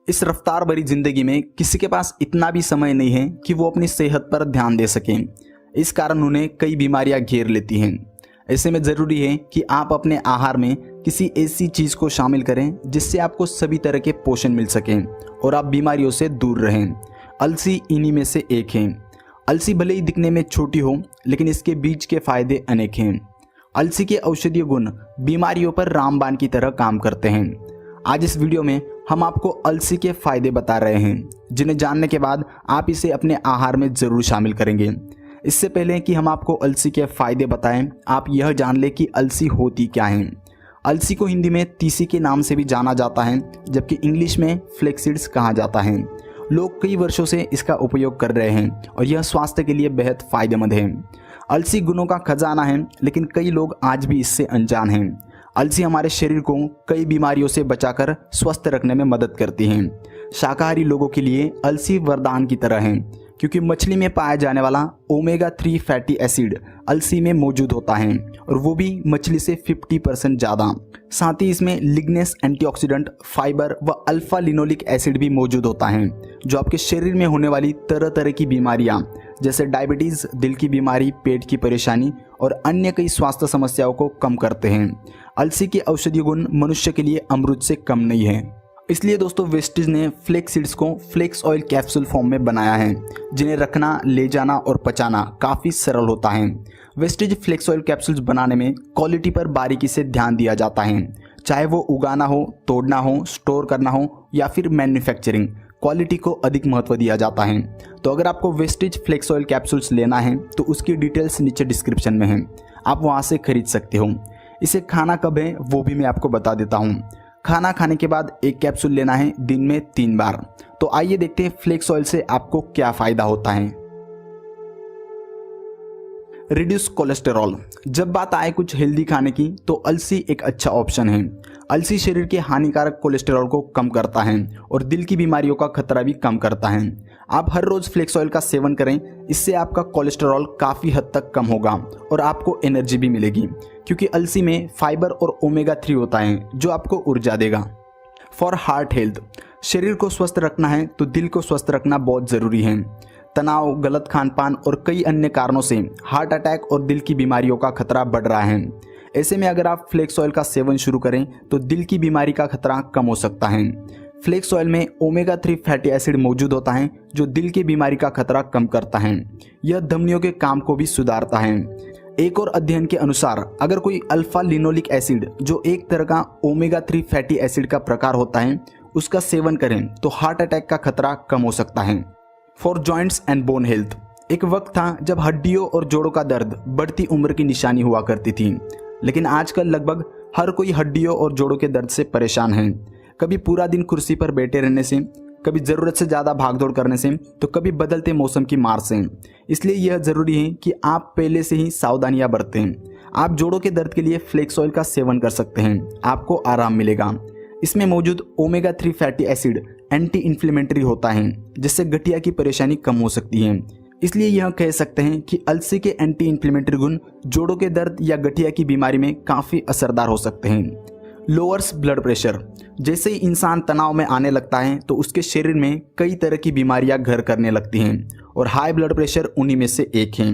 इस रफ्तार भरी जिंदगी में किसी के पास इतना भी समय नहीं है कि वो अपनी सेहत पर ध्यान दे सकें। इस कारण उन्हें कई बीमारियां घेर लेती हैं। ऐसे में ज़रूरी है कि आप अपने आहार में किसी ऐसी चीज़ को शामिल करें जिससे आपको सभी तरह के पोषण मिल सकें और आप बीमारियों से दूर रहें। अलसी इन्हीं में से एक है। अलसी भले ही दिखने में छोटी हो, लेकिन इसके बीज के फायदे अनेक हैं। अलसी के औषधीय गुण बीमारियों पर रामबाण की तरह काम करते हैं। आज इस वीडियो में हम आपको अलसी के फायदे बता रहे हैं, जिन्हें जानने के बाद आप इसे अपने आहार में ज़रूर शामिल करेंगे। इससे पहले कि हम आपको अलसी के फायदे बताएं, आप यह जान लें कि अलसी होती क्या है। अलसी को हिंदी में तीसी के नाम से भी जाना जाता है, जबकि इंग्लिश में फ्लेक्सीड्स कहा जाता है। लोग कई वर्षों से इसका उपयोग कर रहे हैं और यह स्वास्थ्य के लिए बेहद फायदेमंद है। अलसी गुणों का खजाना है, लेकिन कई लोग आज भी इससे अनजान हैं। अलसी हमारे शरीर को कई बीमारियों से बचाकर स्वस्थ रखने में मदद करती है। शाकाहारी लोगों के लिए अलसी वरदान की तरह है, क्योंकि मछली में पाया जाने वाला ओमेगा 3 फैटी एसिड अलसी में मौजूद होता है, और वो भी मछली से 50% ज़्यादा। साथ ही इसमें लिग्नेस, एंटीऑक्सीडेंट, फाइबर व अल्फा लिनोलिक एसिड भी मौजूद होता है, जो आपके शरीर में होने वाली तरह तरह की बीमारियां जैसे डायबिटीज़, दिल की बीमारी, पेट की परेशानी और अन्य कई स्वास्थ्य समस्याओं को कम करते हैं। अलसी के औषधीय गुण मनुष्य के लिए अमृत से कम नहीं है। इसलिए दोस्तों, वेस्टीज ने फ्लेक्स सीड्स को फ्लेक्स ऑयल कैप्सूल फॉर्म में बनाया है, जिन्हें रखना, ले जाना और पचाना काफ़ी सरल होता है। वेस्टीज फ्लेक्स ऑयल कैप्सूल्स बनाने में क्वालिटी पर बारीकी से ध्यान दिया जाता है। चाहे वो उगाना हो, तोड़ना हो, स्टोर करना हो या फिर मैन्युफैक्चरिंग, क्वालिटी को अधिक महत्व दिया जाता है। तो अगर आपको वेस्टीज फ्लेक्स ऑयल कैप्सूल्स लेना है तो उसकी डिटेल्स नीचे डिस्क्रिप्शन में है, आप वहाँ से खरीद सकते हो। इसे खाना कब है वो भी मैं आपको बता देता हूँ। खाना खाने के बाद एक कैप्सूल लेना है दिन में 3 बार। तो आइए देखते हैं फ्लेक्स ऑयल से आपको क्या फ़ायदा होता है। Reduce cholesterol. जब बात आए कुछ हेल्दी खाने की तो अलसी एक अच्छा ऑप्शन है। अलसी शरीर के हानिकारक कोलेस्टेरॉल को कम करता है और दिल की बीमारियों का खतरा भी कम करता है। आप हर रोज़ फ्लेक्स ऑयल का सेवन करें, इससे आपका कोलेस्टेरॉल काफ़ी हद तक कम होगा और आपको एनर्जी भी मिलेगी, क्योंकि अलसी में फाइबर और ओमेगा 3 होता है, जो आपको ऊर्जा देगा। For heart health. शरीर को स्वस्थ रखना है तो दिल को स्वस्थ रखना बहुत ज़रूरी है। तनाव, गलत खान पान और कई अन्य कारणों से हार्ट अटैक और दिल की बीमारियों का खतरा बढ़ रहा है। ऐसे में अगर आप फ्लेक्स ऑयल का सेवन शुरू करें तो दिल की बीमारी का खतरा कम हो सकता है। फ्लेक्स ऑयल में ओमेगा 3 फैटी एसिड मौजूद होता है, जो दिल की बीमारी का खतरा कम करता है। यह धमनियों के काम को भी सुधारता है। एक और अध्ययन के अनुसार अगर कोई अल्फा लिनोलिक एसिड, जो एक तरह का ओमेगा 3 फैटी एसिड का प्रकार होता है, उसका सेवन करें तो हार्ट अटैक का खतरा कम हो सकता है। For joints and bone health. एक वक्त था जब हड्डियों और जोड़ों का दर्द बढ़ती उम्र की निशानी हुआ करती थी, लेकिन आजकल लगभग हर कोई हड्डियों और जोड़ों के दर्द से परेशान है। कभी पूरा दिन कुर्सी पर बैठे रहने से, कभी ज़रूरत से ज़्यादा भागदौड़ करने से, तो कभी बदलते मौसम की मार से। इसलिए यह ज़रूरी है कि आप पहले से ही सावधानियां बरतें। आप जोड़ों के दर्द के लिए फ्लेक्स ऑयल का सेवन कर सकते हैं, आपको आराम मिलेगा। इसमें मौजूद omega 3 fatty acid anti inflammatory होता है, जिससे गठिया की परेशानी कम हो सकती है। इसलिए यह कह सकते हैं कि अलसी के एंटी इन्फ्लेमेटरी गुण जोड़ों के दर्द या गठिया की बीमारी में काफ़ी असरदार हो सकते हैं। Lowers blood pressure. जैसे ही इंसान तनाव में आने लगता है तो उसके शरीर में कई तरह की बीमारियां घर करने लगती हैं, और हाई ब्लड प्रेशर उन्हीं में से एक है।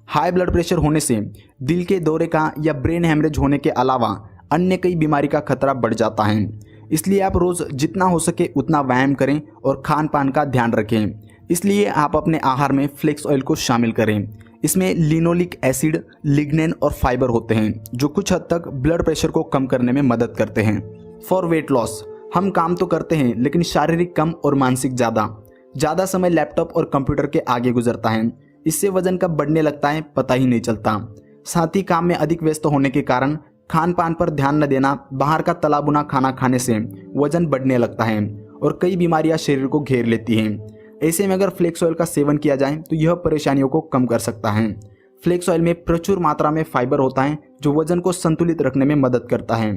हाई ब्लड प्रेशर होने से दिल के दौरे का या ब्रेन हेमरेज होने के अलावा अन्य कई बीमारी का खतरा बढ़ जाता है। इसलिए आप रोज़ जितना हो सके उतना व्यायाम करें और खान पान का ध्यान रखें। इसलिए आप अपने आहार में फ्लेक्स ऑयल को शामिल करें। इसमें लिनोलिक एसिड, लिग्नेन और फाइबर होते हैं, जो कुछ हद तक ब्लड प्रेशर को कम करने में मदद करते हैं। For weight loss. हम काम तो करते हैं, लेकिन शारीरिक कम और मानसिक ज़्यादा समय लैपटॉप और कंप्यूटर के आगे गुजरता है। इससे वजन कब बढ़ने लगता है पता ही नहीं चलता। साथ ही काम में अधिक व्यस्त होने के कारण खान पान पर ध्यान न देना, बाहर का तला भुना खाना खाने से वजन बढ़ने लगता है और कई बीमारियां शरीर को घेर लेती हैं। ऐसे में अगर फ्लेक्स ऑयल का सेवन किया जाए तो यह परेशानियों को कम कर सकता है। फ्लेक्स ऑयल में प्रचुर मात्रा में फाइबर होता है, जो वजन को संतुलित रखने में मदद करता है।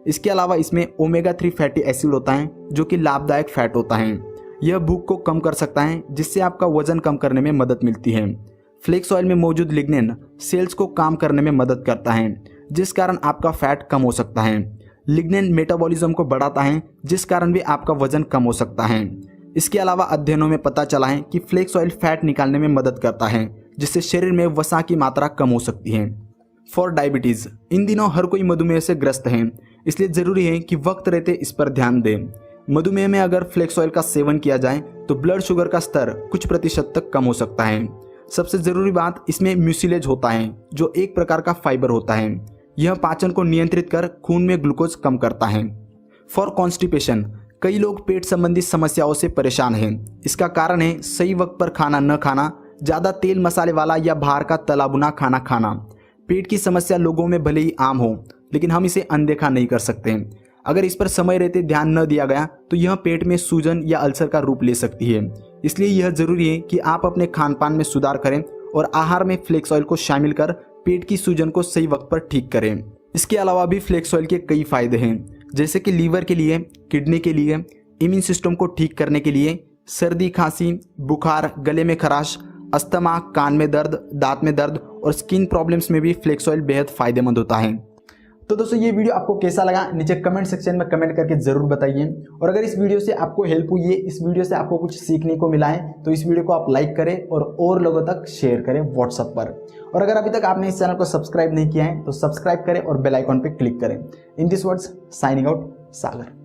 इसके अलावा इसमें ओमेगा 3 फैटी एसिड होता है, जो कि लाभदायक फैट होता है। यह भूख को कम कर सकता है, जिससे आपका वजन कम करने में मदद मिलती है। फ्लेक्स ऑयल में मौजूद लिग्नेन सेल्स को काम करने में मदद करता है, जिस कारण आपका फैट कम हो सकता है। लिग्नेन मेटाबॉलिज्म को बढ़ाता है, जिस कारण भी आपका वजन कम हो सकता है। इसके अलावा अध्ययनों में पता चला है कि फ्लेक्स ऑयल फैट निकालने में मदद करता है, जिससे शरीर में वसा की मात्रा कम हो सकती है। फॉर डायबिटीज़, इन दिनों हर कोई मधुमेह से ग्रस्त है, इसलिए ज़रूरी है कि वक्त रहते इस पर ध्यान दें। मधुमेह में अगर फ्लेक्स ऑयल का सेवन किया जाए तो ब्लड शुगर का स्तर कुछ प्रतिशत तक कम हो सकता है। सबसे ज़रूरी बात, इसमें म्यूसिलेज होता है, जो एक प्रकार का फाइबर होता है। यह पाचन को नियंत्रित कर खून में ग्लूकोज कम करता है। फॉर कॉन्स्टिपेशन, कई लोग पेट संबंधी समस्याओं से परेशान हैं। इसका कारण है सही वक्त पर खाना न खाना, ज़्यादा तेल मसाले वाला या बाहर का तला भुना खाना खाना। पेट की समस्या लोगों में भले ही आम हो, लेकिन हम इसे अनदेखा नहीं कर सकते। अगर इस पर समय रहते ध्यान न दिया गया तो यह पेट में सूजन या अल्सर का रूप ले सकती है। इसलिए यह जरूरी है कि आप अपने खान पान में सुधार करें और आहार में फ्लेक्स ऑयल को शामिल कर पेट की सूजन को सही वक्त पर ठीक करें। इसके अलावा भी फ्लेक्स ऑयल के कई फायदे हैं, जैसे कि लीवर के लिए, किडनी के लिए, इम्यून सिस्टम को ठीक करने के लिए, सर्दी खांसी, बुखार, गले में खराश, अस्थमा, कान में दर्द, दांत में दर्द और स्किन प्रॉब्लम्स में भी फ्लेक्स ऑयल बेहद फायदेमंद होता है। तो दोस्तों, ये वीडियो आपको कैसा लगा नीचे कमेंट सेक्शन में कमेंट करके जरूर बताइए। और अगर इस वीडियो से आपको हेल्प हुई है, इस वीडियो से आपको कुछ सीखने को मिला है, तो इस वीडियो को आप लाइक करें और लोगों तक शेयर करें व्हाट्सएप पर। और अगर अभी तक आपने इस चैनल को सब्सक्राइब नहीं किया है तो सब्सक्राइब करें और बेल आइकॉन पर क्लिक करें। In this words, signing out, Sagar.